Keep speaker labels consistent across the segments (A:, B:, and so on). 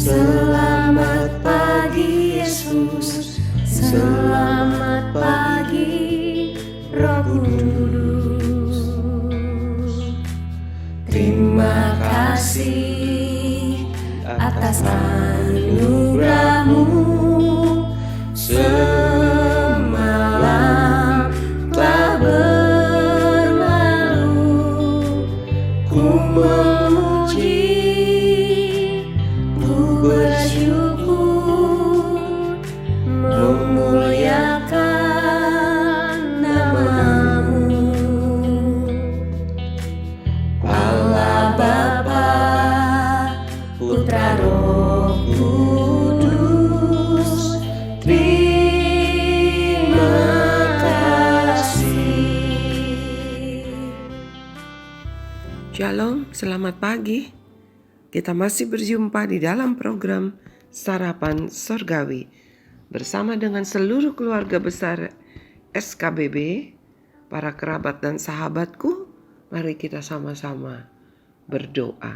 A: Selamat pagi Yesus, selamat pagi Roh Kudus. Terima kasih atas anugerah-Mu. Semalam telah berlalu, ku memuji, ku bersyukur, memuliakan nama-Mu. Allah Bapa, Putra, Roh Kudus, terima kasih.
B: Shalom, selamat pagi. Kita masih berjumpa di dalam program Sarapan Sorgawi bersama dengan seluruh keluarga besar SKBB, para kerabat dan sahabatku. Mari kita sama-sama berdoa.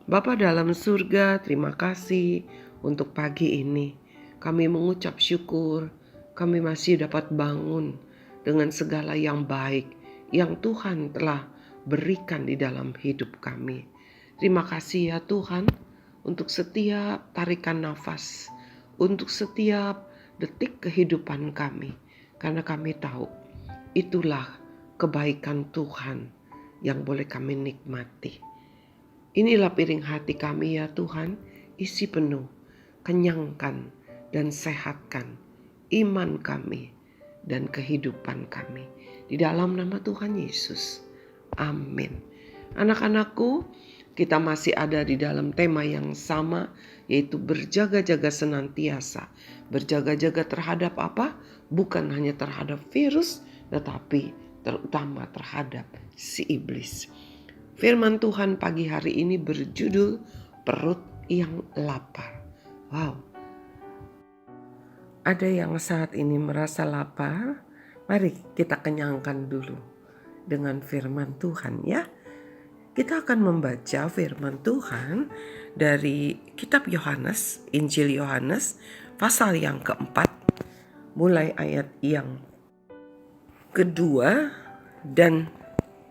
B: Bapa dalam surga, terima kasih untuk pagi ini. Kami mengucap syukur, kami masih dapat bangun dengan segala yang baik yang Tuhan telah berikan di dalam hidup kami. Terima kasih ya Tuhan untuk setiap tarikan nafas, untuk setiap detik kehidupan kami. Karena kami tahu itulah kebaikan Tuhan yang boleh kami nikmati. Inilah piring hati kami ya Tuhan, isi penuh, kenyangkan dan sehatkan iman kami dan kehidupan kami. Di dalam nama Tuhan Yesus. Amin. Anak-anakku, kita masih ada di dalam tema yang sama, yaitu berjaga-jaga senantiasa. Berjaga-jaga terhadap apa? Bukan hanya terhadap virus, tetapi terutama terhadap si iblis. Firman Tuhan pagi hari ini berjudul Perut yang Lapar. Wow. Ada yang saat ini merasa lapar? Mari kita kenyangkan dulu dengan firman Tuhan ya. Kita akan membaca firman Tuhan dari kitab Yohanes, Injil Yohanes, pasal yang keempat, mulai ayat yang kedua dan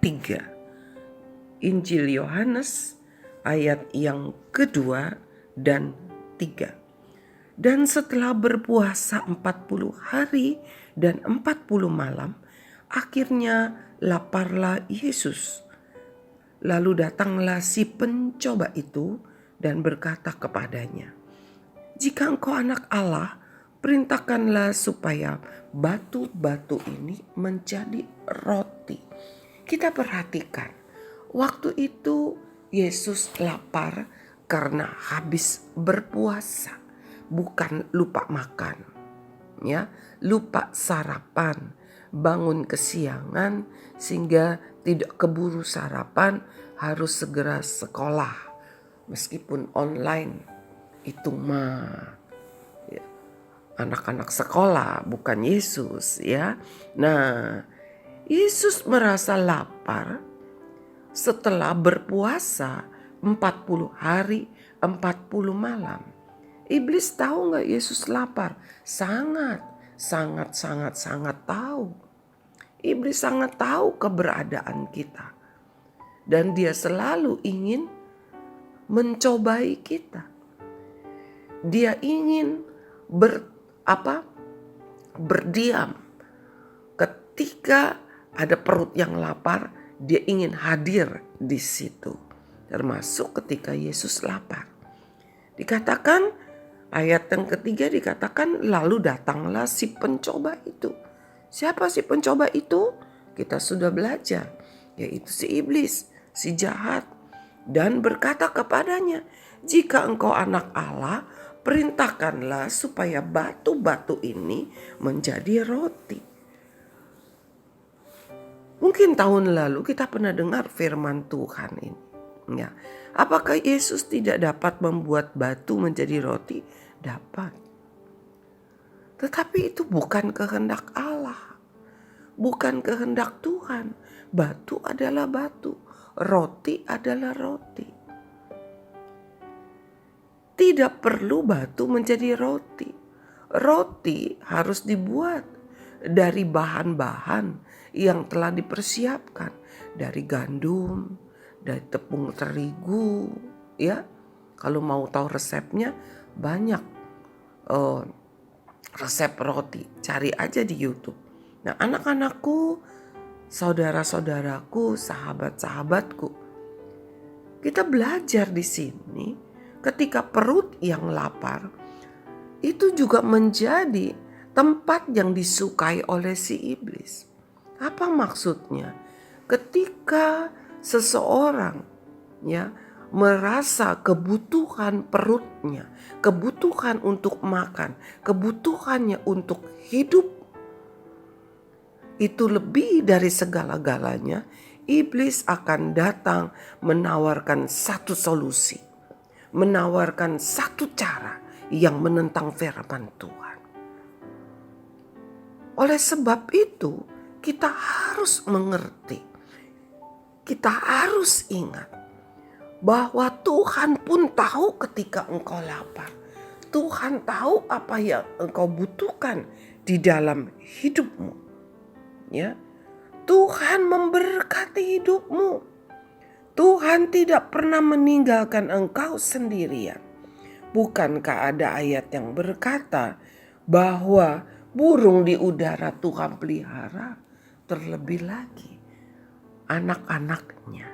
B: 3. Injil Yohanes ayat yang kedua dan 3. Dan setelah berpuasa 40 hari dan 40 malam, akhirnya laparlah Yesus. Lalu datanglah si pencoba itu dan berkata kepadanya, "Jika engkau anak Allah, perintahkanlah supaya batu-batu ini menjadi roti." Kita perhatikan, waktu itu Yesus lapar karena habis berpuasa, bukan lupa makan, ya, lupa sarapan, bangun kesiangan sehingga tidak keburu sarapan, harus segera sekolah meskipun online. Itu mah ya, anak-anak sekolah, bukan Yesus ya. Nah, Yesus merasa lapar setelah berpuasa 40 hari 40 malam. Iblis tahu gak Yesus lapar? Sangat tahu. Iblis sangat tahu keberadaan kita. Dan dia selalu ingin mencobai kita. Dia ingin berdiam. Ketika ada perut yang lapar, dia ingin hadir di situ. Termasuk ketika Yesus lapar. Dikatakan, ayat yang ketiga dikatakan, lalu datanglah si pencoba itu. Siapa si pencoba itu? Kita sudah belajar, yaitu si iblis, si jahat. Dan berkata kepadanya, "Jika engkau anak Allah, perintahkanlah supaya batu-batu ini menjadi roti." Mungkin tahun lalu kita pernah dengar firman Tuhan ini. Ya. Apakah Yesus tidak dapat membuat batu menjadi roti? Dapat. Tetapi itu bukan kehendak Allah. Bukan kehendak Tuhan. Batu adalah batu. Roti adalah roti. Tidak perlu batu menjadi roti. Roti harus dibuat dari bahan-bahan yang telah dipersiapkan. Dari gandum, dari tepung terigu, ya. Kalau mau tahu resepnya banyak resep roti. Cari aja di YouTube. Nah, anak-anakku, saudara-saudaraku, sahabat-sahabatku, kita belajar di sini ketika perut yang lapar itu juga menjadi tempat yang disukai oleh si iblis. Apa maksudnya? Ketika seseorang merasa kebutuhan perutnya, kebutuhan untuk makan, kebutuhannya untuk hidup itu lebih dari segala-galanya, iblis akan datang menawarkan satu solusi, menawarkan satu cara yang menentang firman Tuhan. Oleh sebab itu, kita harus mengerti, kita harus ingat bahwa Tuhan pun tahu ketika engkau lapar. Tuhan tahu apa yang engkau butuhkan di dalam hidupmu. Ya, Tuhan memberkati hidupmu. Tuhan tidak pernah meninggalkan engkau sendirian. Bukankah ada ayat yang berkata bahwa burung di udara Tuhan pelihara, terlebih lagi anak-anaknya.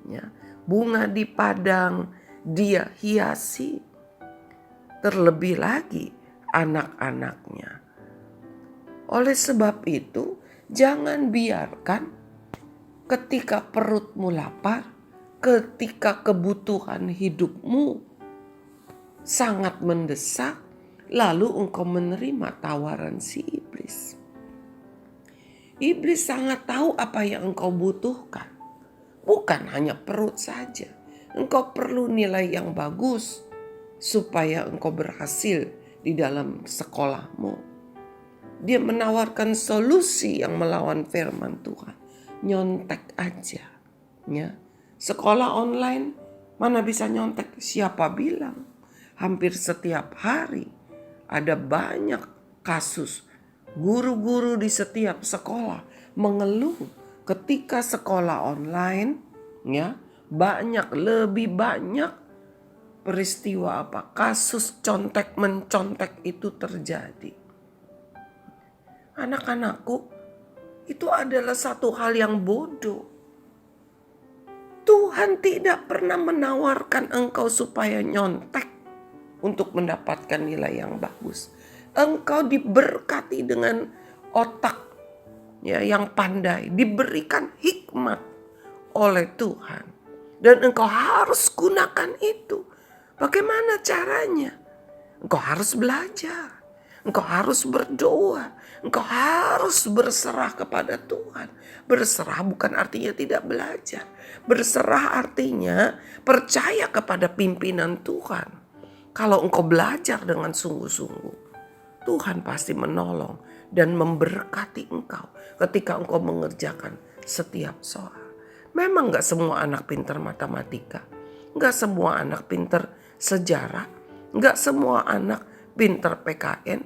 B: Ya, bunga di padang dia hiasi, terlebih lagi anak-anaknya. Oleh sebab itu, jangan biarkan ketika perutmu lapar, ketika kebutuhan hidupmu sangat mendesak, lalu engkau menerima tawaran si iblis. Iblis sangat tahu apa yang engkau butuhkan. Bukan hanya perut saja. Engkau perlu nilai yang bagus supaya engkau berhasil di dalam sekolahmu. Dia menawarkan solusi yang melawan firman Tuhan. Nyontek aja. Ya. Sekolah online mana bisa nyontek? Siapa bilang? Hampir setiap hari ada banyak kasus guru-guru di setiap sekolah mengeluh ketika sekolah online, ya, lebih banyak peristiwa kasus contek mencontek itu terjadi. Anak-anakku, itu adalah satu hal yang bodoh. Tuhan tidak pernah menawarkan engkau supaya nyontek untuk mendapatkan nilai yang bagus. Engkau diberkati dengan otak yang pandai, diberikan hikmat oleh Tuhan. Dan engkau harus gunakan itu. Bagaimana caranya? Engkau harus belajar. Engkau harus berdoa. Engkau harus berserah kepada Tuhan. Berserah bukan artinya tidak belajar. Berserah artinya percaya kepada pimpinan Tuhan. Kalau engkau belajar dengan sungguh-sungguh, Tuhan pasti menolong dan memberkati engkau ketika engkau mengerjakan setiap soal. Memang gak semua anak pintar matematika. Gak semua anak pintar sejarah. Gak semua anak pintar PKN.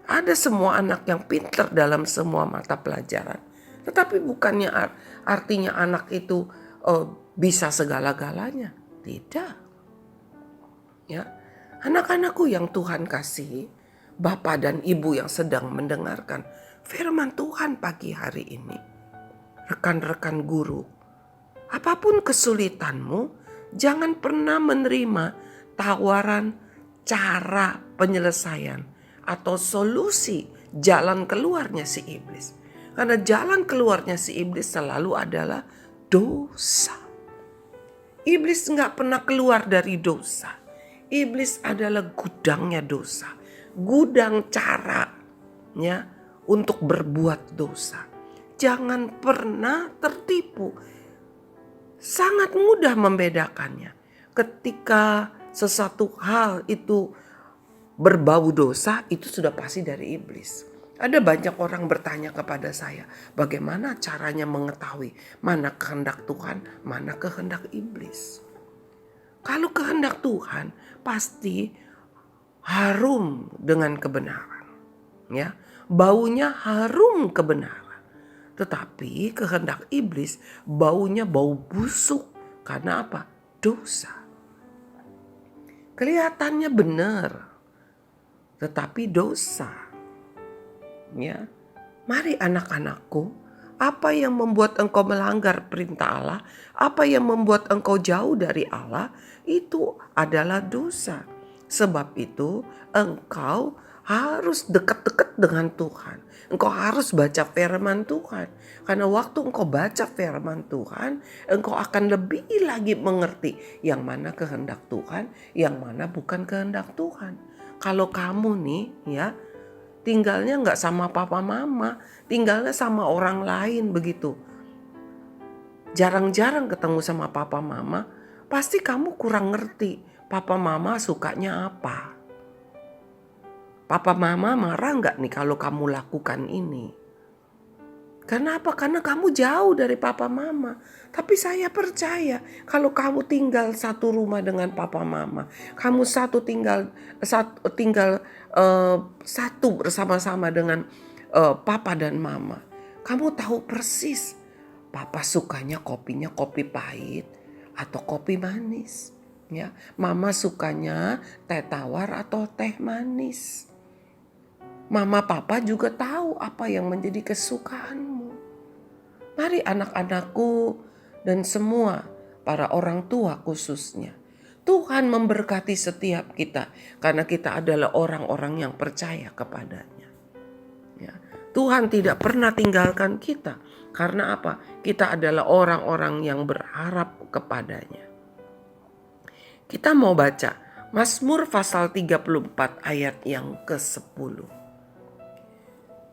B: Ada semua anak yang pintar dalam semua mata pelajaran. Tetapi bukannya artinya anak itu bisa segala-galanya. Tidak. Ya, anak-anakku yang Tuhan kasihi, Bapak dan Ibu yang sedang mendengarkan firman Tuhan pagi hari ini. Rekan-rekan guru, apapun kesulitanmu, jangan pernah menerima tawaran cara penyelesaian atau solusi jalan keluarnya si iblis. Karena jalan keluarnya si iblis selalu adalah dosa. Iblis gak pernah keluar dari dosa. Iblis adalah gudangnya dosa. Gudang caranya untuk berbuat dosa. Jangan pernah tertipu. Sangat mudah membedakannya. Ketika sesuatu hal itu berbau dosa, itu sudah pasti dari iblis. Ada banyak orang bertanya kepada saya, bagaimana caranya mengetahui mana kehendak Tuhan, mana kehendak iblis. Kalau kehendak Tuhan pasti harum dengan kebenaran. Ya, baunya harum kebenaran. Tetapi kehendak iblis baunya bau busuk. Karena apa? Dosa. Kelihatannya benar, tetapi dosa. Ya, mari anak-anakku, apa yang membuat engkau melanggar perintah Allah, apa yang membuat engkau jauh dari Allah, itu adalah dosa. Sebab itu engkau harus dekat-dekat dengan Tuhan. Engkau harus baca firman Tuhan. Karena waktu engkau baca firman Tuhan, engkau akan lebih lagi mengerti yang mana kehendak Tuhan, yang mana bukan kehendak Tuhan. Kalau kamu nih ya, tinggalnya nggak sama papa mama, tinggalnya sama orang lain begitu. Jarang-jarang ketemu sama papa mama, pasti kamu kurang ngerti papa mama sukanya apa. Papa mama marah nggak nih kalau kamu lakukan ini? Kenapa? Karena kamu jauh dari papa mama. Tapi saya percaya kalau kamu tinggal satu rumah dengan papa mama, kamu tinggal satu bersama-sama dengan papa dan mama, kamu tahu persis papa sukanya kopinya kopi pahit atau kopi manis. Ya, mama sukanya teh tawar atau teh manis. Mama papa juga tahu apa yang menjadi kesukaanmu. Mari anak-anakku dan semua para orang tua khususnya. Tuhan memberkati setiap kita karena kita adalah orang-orang yang percaya kepadanya. Ya, Tuhan tidak pernah tinggalkan kita karena apa? Kita adalah orang-orang yang berharap kepadanya. Kita mau baca Mazmur pasal 34 ayat yang ke-10.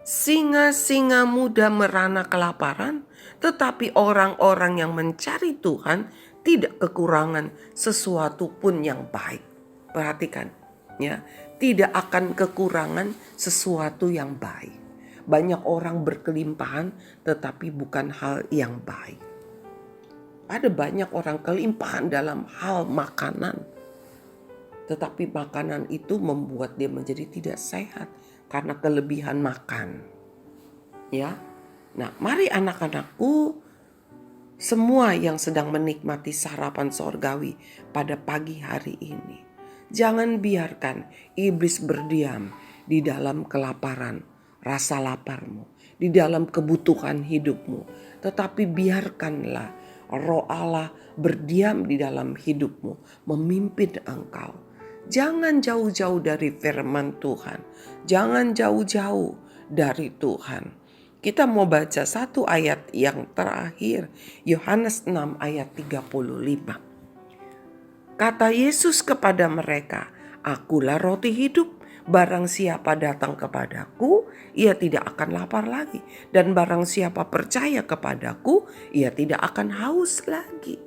B: Singa-singa muda merana kelaparan, tetapi orang-orang yang mencari Tuhan tidak kekurangan sesuatu pun yang baik. Perhatikan ya, tidak akan kekurangan sesuatu yang baik. Banyak orang berkelimpahan tetapi bukan hal yang baik. Ada banyak orang kelimpahan dalam hal makanan, tetapi makanan itu membuat dia menjadi tidak sehat karena kelebihan makan. Ya. Nah, mari anak-anakku, semua yang sedang menikmati sarapan sorgawi pada pagi hari ini, jangan biarkan iblis berdiam di dalam kelaparan, rasa laparmu, di dalam kebutuhan hidupmu, tetapi biarkanlah Roh Allah berdiam di dalam hidupmu, memimpin engkau. Jangan jauh-jauh dari firman Tuhan. Jangan jauh-jauh dari Tuhan. Kita mau baca satu ayat yang terakhir. Yohanes 6 ayat 35. Kata Yesus kepada mereka, "Akulah roti hidup. Barang siapa datang kepadaku, ia tidak akan lapar lagi. Dan barang siapa percaya kepadaku, ia tidak akan haus lagi."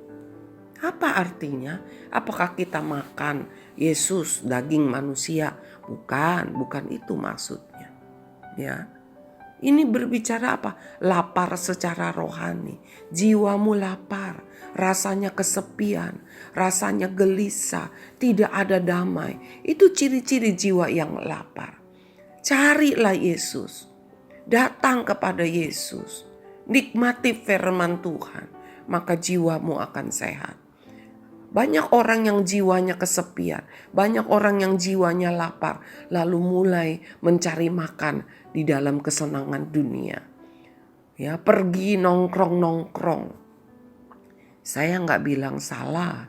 B: Apa artinya? Apakah kita makan Yesus daging manusia? Bukan itu maksudnya. Ya. Ini berbicara apa? Lapar secara rohani. Jiwamu lapar, rasanya kesepian, rasanya gelisah, tidak ada damai. Itu ciri-ciri jiwa yang lapar. Carilah Yesus. Datang kepada Yesus. Nikmati firman Tuhan, maka jiwamu akan sehat. Banyak orang yang jiwanya kesepian, banyak orang yang jiwanya lapar, lalu mulai mencari makan di dalam kesenangan dunia. Ya, pergi nongkrong-nongkrong. Saya nggak bilang salah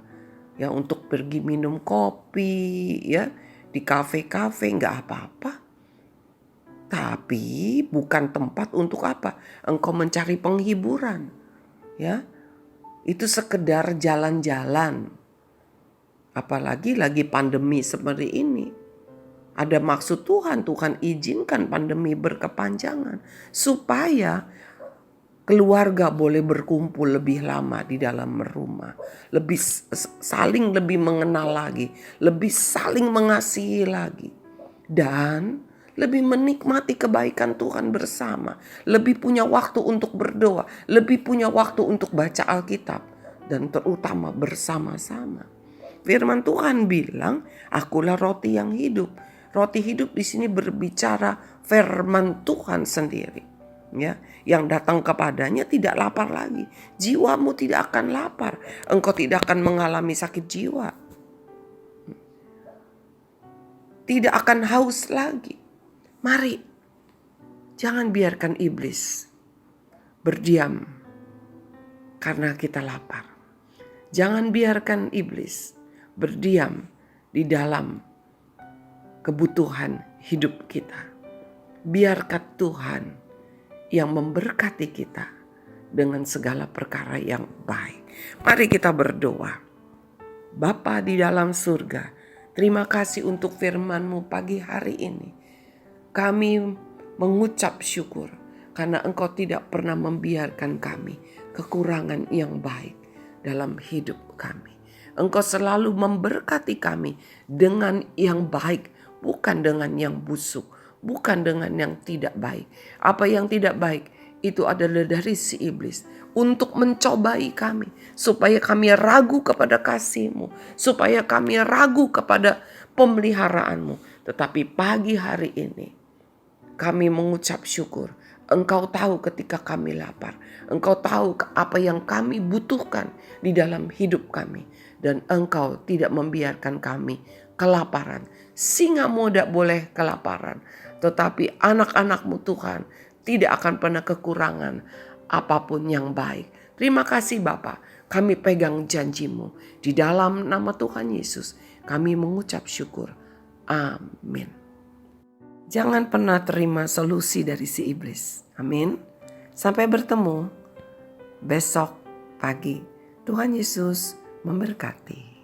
B: ya untuk pergi minum kopi ya di kafe-kafe, nggak apa-apa. Tapi bukan tempat untuk apa? Engkau mencari penghiburan. Ya. Itu sekedar jalan-jalan. Apalagi lagi pandemi seperti ini. Ada maksud Tuhan izinkan pandemi berkepanjangan. Supaya keluarga boleh berkumpul lebih lama di dalam rumah. Saling lebih mengenal lagi. Lebih saling mengasihi lagi. Dan lebih menikmati kebaikan Tuhan bersama. Lebih punya waktu untuk berdoa. Lebih punya waktu untuk baca Alkitab. Dan terutama bersama-sama. Firman Tuhan bilang, akulah roti yang hidup. Roti hidup di sini berbicara firman Tuhan sendiri. Ya, yang datang kepadanya tidak lapar lagi. Jiwamu tidak akan lapar. Engkau tidak akan mengalami sakit jiwa. Tidak akan haus lagi. Mari, jangan biarkan iblis berdiam karena kita lapar. Jangan biarkan iblis berdiam di dalam kebutuhan hidup kita. Biarkan Tuhan yang memberkati kita dengan segala perkara yang baik. Mari kita berdoa. Bapa di dalam surga, terima kasih untuk firman-Mu pagi hari ini. Kami mengucap syukur karena Engkau tidak pernah membiarkan kami kekurangan yang baik dalam hidup kami. Engkau selalu memberkati kami dengan yang baik, bukan dengan yang busuk, bukan dengan yang tidak baik. Apa yang tidak baik itu adalah dari si iblis untuk mencobai kami, supaya kami ragu kepada kasih-Mu, supaya kami ragu kepada pemeliharaanmu. Tetapi pagi hari ini kami mengucap syukur. Engkau tahu ketika kami lapar. Engkau tahu apa yang kami butuhkan di dalam hidup kami. Dan Engkau tidak membiarkan kami kelaparan. Singa muda boleh kelaparan. Tetapi anak-anak-Mu Tuhan tidak akan pernah kekurangan apapun yang baik. Terima kasih Bapa. Kami pegang janji-Mu. Di dalam nama Tuhan Yesus kami mengucap syukur. Amin. Jangan pernah terima solusi dari si iblis. Amin. Sampai bertemu besok pagi. Tuhan Yesus memberkati.